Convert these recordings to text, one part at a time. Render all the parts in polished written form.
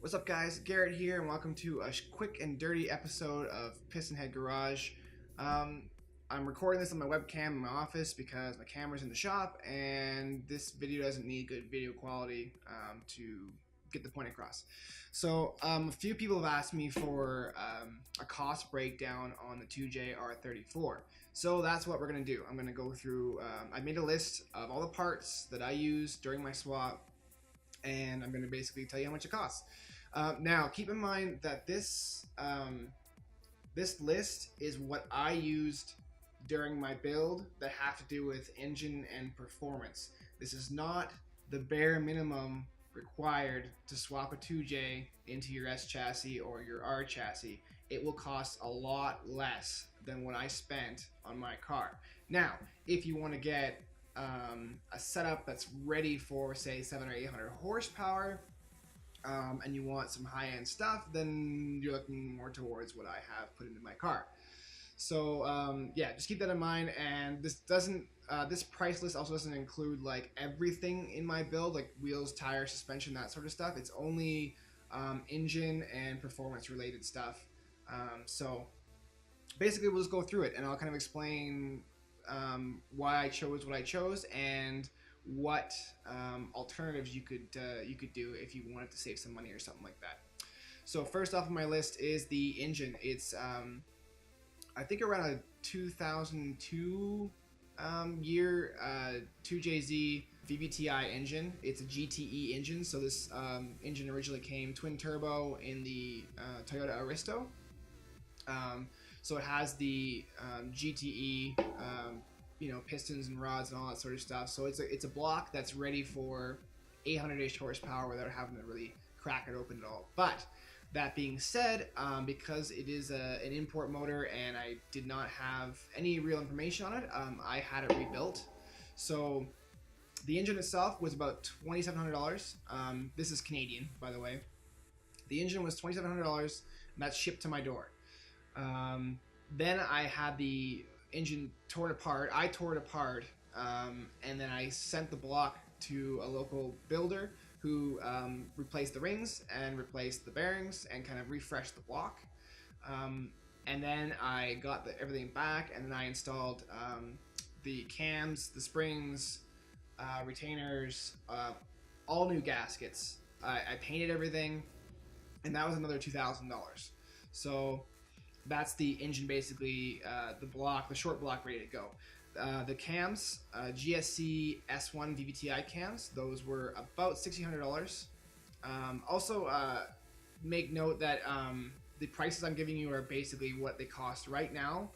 What's up, guys? Garrett here, and welcome to a quick and dirty episode of Pistonhead Garage. I'm recording this on my webcam in my office because my camera's in the shop, and this video doesn't need good video quality to get the point across. So, a few people have asked me for a cost breakdown on the 2JR34. So that's what we're going to do. I'm going to go through, I made a list of all the parts that I used during my swap, and I'm going to basically tell you how much it costs. Now, keep in mind that this list is what I used during my build that have to do with engine and performance. This is not the bare minimum required to swap a 2J into your S chassis or your R chassis. It will cost a lot less than what I spent on my car. Now, if you want to get a setup that's ready for, say, 700 or 800 horsepower, and you want some high-end stuff, then you're looking more towards what I have put into my car. So yeah, just keep that in mind. And this doesn't, this price list also doesn't include like everything in my build, like wheels, tires, suspension, that sort of stuff. It's only engine and performance-related stuff. So basically, we'll just go through it, and I'll kind of explain why I chose what I chose and what alternatives you could do if you wanted to save some money or something like that. So first off on my list is the engine. It's I think around a 2002 year 2JZ VVTi engine. It's a GTE engine, so this engine originally came twin turbo in the Toyota Aristo. So it has the GTE pistons and rods and all that sort of stuff. So it's a block that's ready for 800-ish horsepower without having to really crack it open at all. But that being said, because it is an import motor and I did not have any real information on it, I had it rebuilt. So the engine itself was about $2,700. This is Canadian, by the way. The engine was $2,700, and that's shipped to my door. Then I had the engine torn apart. I tore it apart, and then I sent the block to a local builder who replaced the rings and replaced the bearings and kind of refreshed the block. And then I got everything back, and then I installed the cams, the springs, retainers, all new gaskets. I painted everything, and that was another $2,000. So that's the engine, basically, the short block ready to go. The cams, GSC S1 VVTi cams, those were about $1,600. Also, make note that the prices I'm giving you are basically what they cost right now,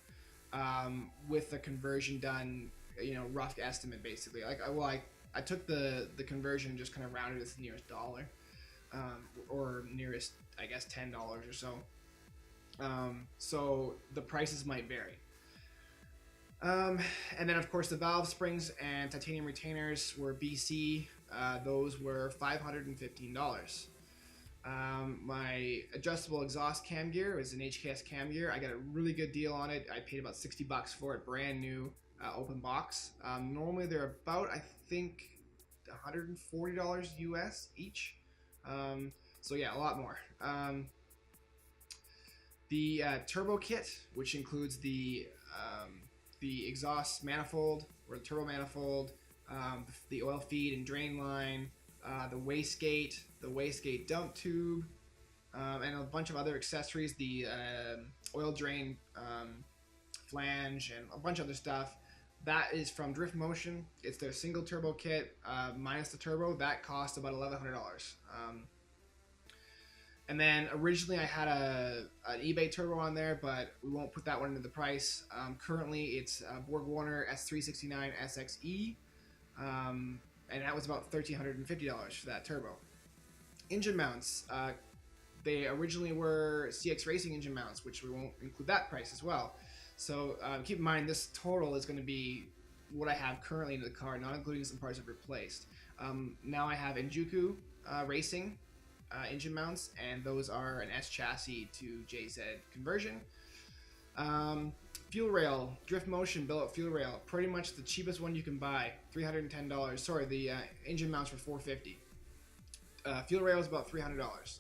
with the conversion done, rough estimate, basically. I took the conversion and just kind of rounded it to the nearest dollar, or nearest, I guess, $10 or so. So the prices might vary. And then, of course, the valve springs and titanium retainers were BC. Those were $515. My adjustable exhaust cam gear was an HKS cam gear. I got a really good deal on it. I paid about $60 for it, brand new, open box. Normally they're about, I think, $140 US each. So yeah, a lot more. The turbo kit, which includes the exhaust manifold or the turbo manifold, the oil feed and drain line, the wastegate dump tube, and a bunch of other accessories, the oil drain flange, and a bunch of other stuff. That is from Drift Motion. It's their single turbo kit minus the turbo. That cost about $1,100. And then originally I had an eBay turbo on there, but we won't put that one into the price. Currently it's Borg Warner S369 SXE, and that was about $1,350 for that turbo. Engine mounts, they originally were CX Racing engine mounts, which we won't include that price as well. So keep in mind, this total is going to be what I have currently in the car, not including some parts I've replaced. Now I have Enjuku Racing engine mounts, and those are an S chassis to JZ conversion. Fuel rail, Drift Motion billet fuel rail, pretty much the cheapest one you can buy, $310. Sorry, the engine mounts were $450. Fuel rail is about $300.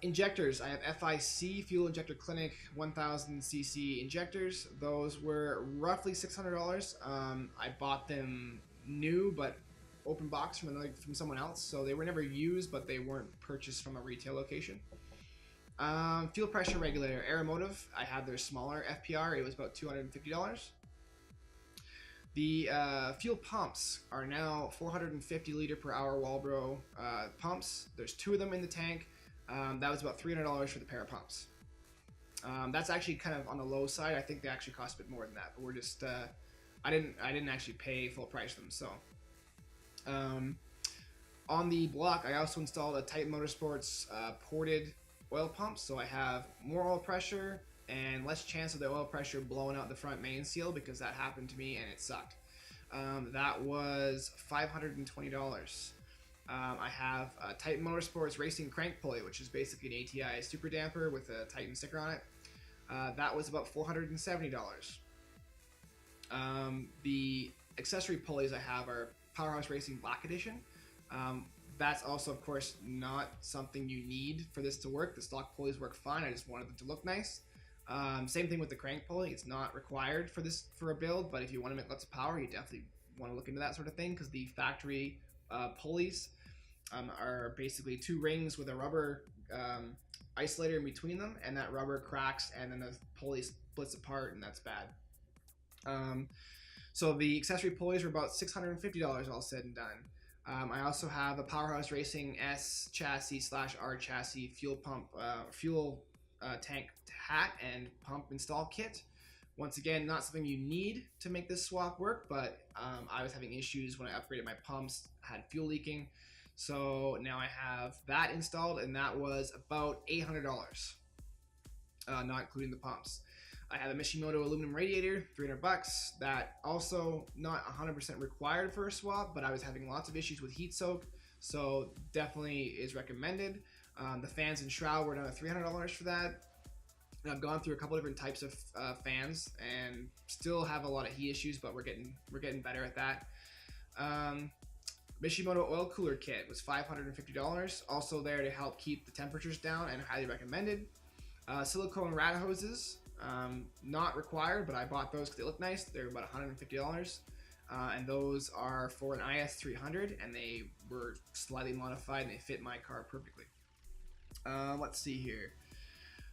Injectors. I have FIC Fuel Injector Clinic 1000cc injectors. Those were roughly $600. I bought them new, but open box from someone else, so they were never used, but they weren't purchased from a retail location. Fuel pressure regulator, Aeromotive. I had their smaller FPR. It was about $250. The fuel pumps are now 450 liter per hour Walbro pumps. There's 2 of them in the tank. That was about $300 for the pair of pumps. That's actually kind of on the low side. I think they actually cost a bit more than that, but we're just I didn't actually pay full price for them. So on the block, I also installed a Titan Motorsports ported oil pump, so I have more oil pressure and less chance of the oil pressure blowing out the front main seal, because that happened to me and it sucked. That was $520. I have a Titan Motorsports Racing Crank Pulley, which is basically an ATI super damper with a Titan sticker on it. That was about $470. The accessory pulleys I have are Powerhouse Racing Black Edition. That's also, of course, not something you need for this to work. The stock pulleys work fine. I just wanted them to look nice. Same thing with the crank pulley. It's not required for a build, but if you want to make lots of power, you definitely want to look into that sort of thing, because the factory pulleys are basically 2 rings with a rubber isolator in between them, and that rubber cracks and then the pulley splits apart, and that's bad. So the accessory pulleys were about $650 all said and done. I also have a Powerhouse Racing S chassis / R chassis fuel pump tank hat and pump install kit. Once again, not something you need to make this swap work, but I was having issues when I upgraded my pumps, had fuel leaking. So now I have that installed, and that was about $800, not including the pumps. I have a Mishimoto aluminum radiator, $300. That also not 100% required for a swap, but I was having lots of issues with heat soak, so definitely is recommended. The fans and shroud were another $300 for that. And I've gone through a couple different types of fans and still have a lot of heat issues, but we're getting better at that. Mishimoto oil cooler kit was $550, also there to help keep the temperatures down and highly recommended. Silicone rat hoses, not required, but I bought those because they look nice. They're about $150, and those are for an IS300, and they were slightly modified and they fit my car perfectly. Let's see here.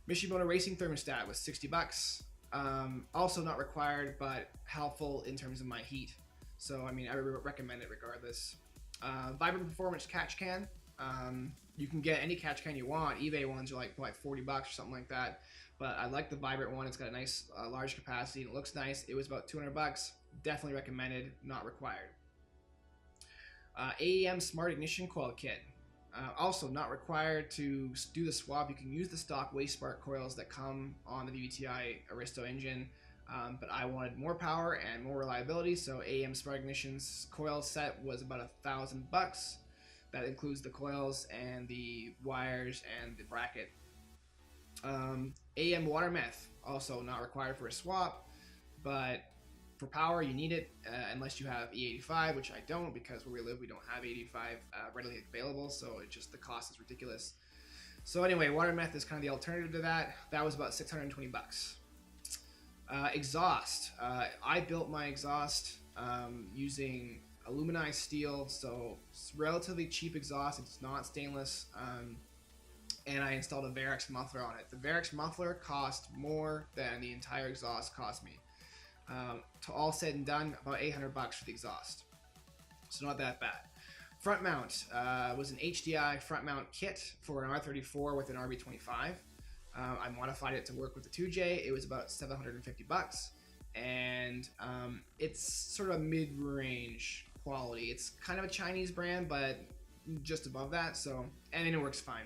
Mishimoto Racing thermostat was $60. Also not required, but helpful in terms of my heat. So I mean, I recommend it regardless. Vibrant Performance catch can. You can get any catch can you want. eBay ones are like $40 or something like that. But I like the Vibrant one. It's got a nice large capacity and it looks nice. It was about $200. Definitely recommended, not required. AEM Smart Ignition Coil Kit. Also not required to do the swap. You can use the stock waste spark coils that come on the VVTi Aristo engine, but I wanted more power and more reliability, so AEM Smart Ignition's coil set was about $1,000. That includes the coils and the wires and the bracket. AEM Water Meth, also not required for a swap, but for power you need it unless you have E85, which I don't, because where we live we don't have E85 readily available, so it just, the cost is ridiculous. So anyway, water meth is kind of the alternative to that. That was about $620. Exhaust. I built my exhaust using aluminized steel, so it's relatively cheap exhaust. It's not stainless, and I installed a Varex muffler on it. The Varex muffler cost more than the entire exhaust cost me. To all said and done, about $800 for the exhaust, so not that bad. Front mount was an HDI front mount kit for an R34 with an RB25. I modified it to work with the 2J. It was about $750, and it's sort of a mid-range quality. It's kind of a Chinese brand, but just above that. So, and it works fine.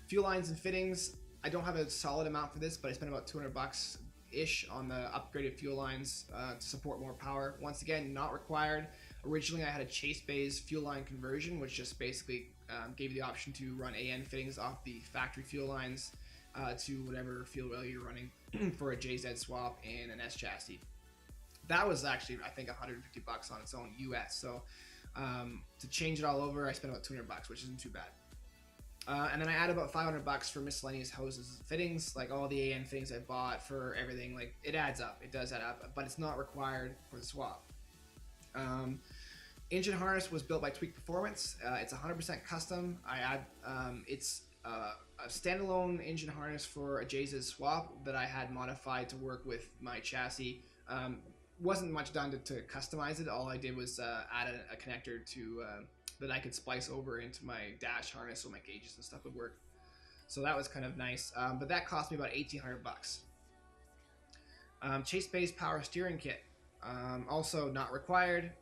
Fuel lines and fittings. I don't have a solid amount for this, but I spent about $200 ish on the upgraded fuel lines to support more power. Once again, not required. Originally I had a Chase Bays fuel line conversion, which just basically gave you the option to run AN fittings off the factory fuel lines to whatever fuel rail you're running for a JZ swap in an S chassis. That was actually, I think, $150 on its own US. So to change it all over, I spent about $200, which isn't too bad. And then I add about 500 bucks for miscellaneous hoses and fittings, like all the AN fittings I bought for everything. Like it adds up, it does add up, but it's not required for the swap. Engine harness was built by Tweak Performance. It's 100% custom. It's a standalone engine harness for a JZ swap that I had modified to work with my chassis. Wasn't much done to customize it. All I did was add a connector to that I could splice over into my dash harness so my gauges and stuff would work. So that was kind of nice. But that cost me about 1,800 bucks. Chase Bay's power steering kit. Also not required,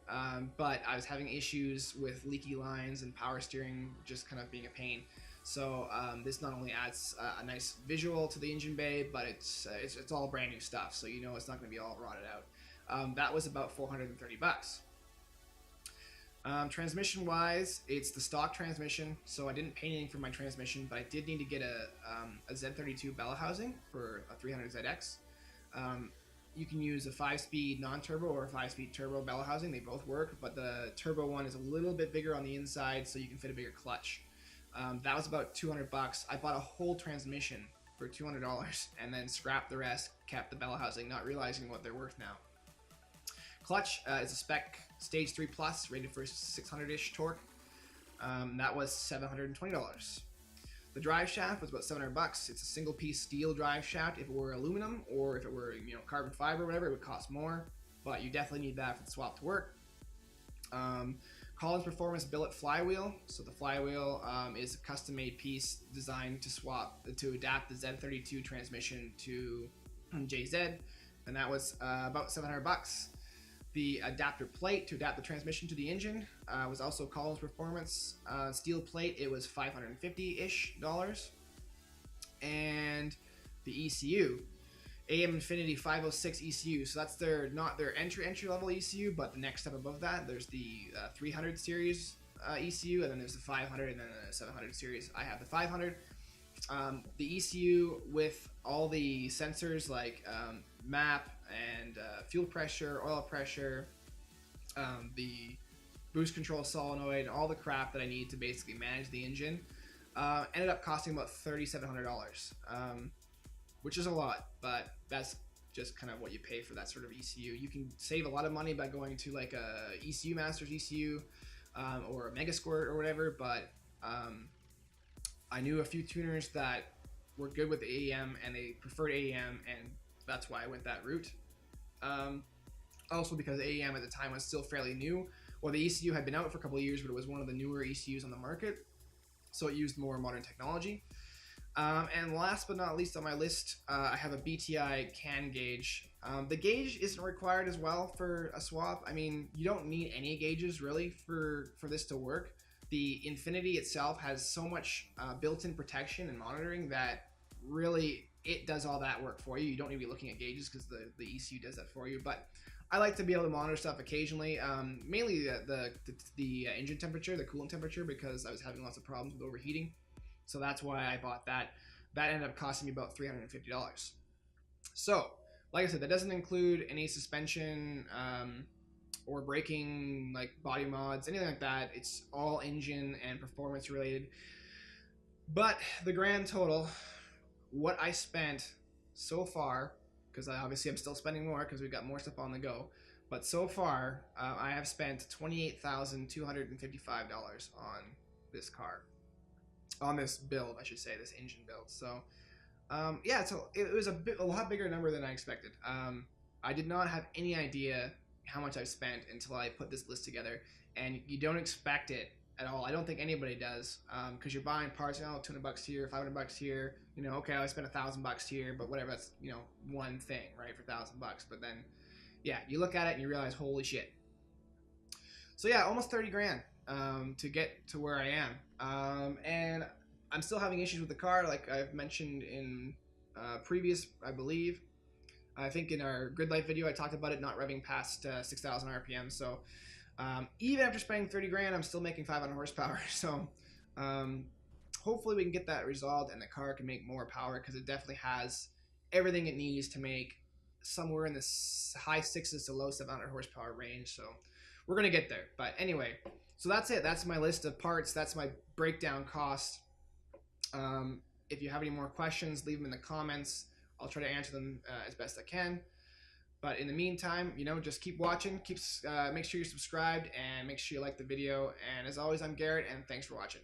but I was having issues with leaky lines and power steering just kind of being a pain. So this not only adds a nice visual to the engine bay, but it's all brand new stuff, so you know it's not going to be all rotted out. That was about 430 bucks. Transmission wise, it's the stock transmission, so I didn't pay anything for my transmission, but I did need to get a Z32 bellow housing for a 300ZX. You can use a 5-speed non-turbo or a 5-speed turbo bellow housing. They both work, but the turbo one is a little bit bigger on the inside, so you can fit a bigger clutch. That was about 200 bucks. I bought a whole transmission for $200 and then scrapped the rest, kept the bellow housing, not realizing what they're worth now. Clutch is a spec stage 3 plus, rated for 600-ish torque. That was $720. The drive shaft was about 700 bucks. It's a single piece steel drive shaft. If it were aluminum or if it were carbon fiber or whatever, it would cost more, but you definitely need that for the swap to work. Collins Performance billet flywheel. So the flywheel is a custom made piece designed to adapt the Z32 transmission to JZ, and that was about 700 bucks. The adapter plate to adapt the transmission to the engine was also Collins Performance. Steel plate, it was $550-ish. And the ECU, AM Infinity 506 ECU. So that's not their entry level ECU, but the next step above that. There's the 300 series ECU, and then there's the 500, and then the 700 series. I have the 500. The ECU with all the sensors like map and fuel pressure, oil pressure, the boost control solenoid, all the crap that I need to basically manage the engine, ended up costing about $3,700, which is a lot, but that's just kind of what you pay for that sort of ECU. You can save a lot of money by going to like a ECU Masters ECU or a Megasquirt or whatever, but I knew a few tuners that were good with AEM and they preferred AEM, and that's why I went that route. Also because AEM at the time was still fairly new. Well, the ECU had been out for a couple of years, but it was one of the newer ECUs on the market, so it used more modern technology. And last but not least on my list, I have a BTI can gauge. The gauge isn't required as well for a swap. I mean, you don't need any gauges really for this to work. The Infinity itself has so much built-in protection and monitoring that really it does all that work for you. You don't need to be looking at gauges because the ECU does that for you. But I like to be able to monitor stuff occasionally, mainly the engine temperature, the coolant temperature, because I was having lots of problems with overheating. So that's why I bought that. That ended up costing me about $350. So, like I said, that doesn't include any suspension or braking, like body mods, anything like that. It's all engine and performance related. But the grand total, what I spent so far, because obviously I'm still spending more because we've got more stuff on the go, but so far I have spent $28,255 on this car. On this build, I should say, this engine build. So, yeah, it was a lot bigger number than I expected. I did not have any idea how much I've spent until I put this list together, and you don't expect it at all. I don't think anybody does, because you're buying parts, $200 here, $500 here. Okay, I spent $1,000 here, but whatever. That's one thing, right, for $1,000. But then, yeah, you look at it and you realize, holy shit. So yeah, almost 30 grand. To get to where I am, and I'm still having issues with the car, like I've mentioned in previous, I think in our grid life video I talked about it not revving past 6,000 RPM. So even after spending 30 grand, I'm still making 500 horsepower. So hopefully we can get that resolved and the car can make more power, because it definitely has everything it needs to make somewhere in the high 6s to low 700 horsepower range. So we're gonna get there. But anyway, so that's it. That's my list of parts. That's my breakdown cost. If you have any more questions, leave them in the comments. I'll try to answer them as best I can. But in the meantime, just keep watching, make sure you're subscribed, and make sure you like the video. And as always, I'm Garrett, and thanks for watching.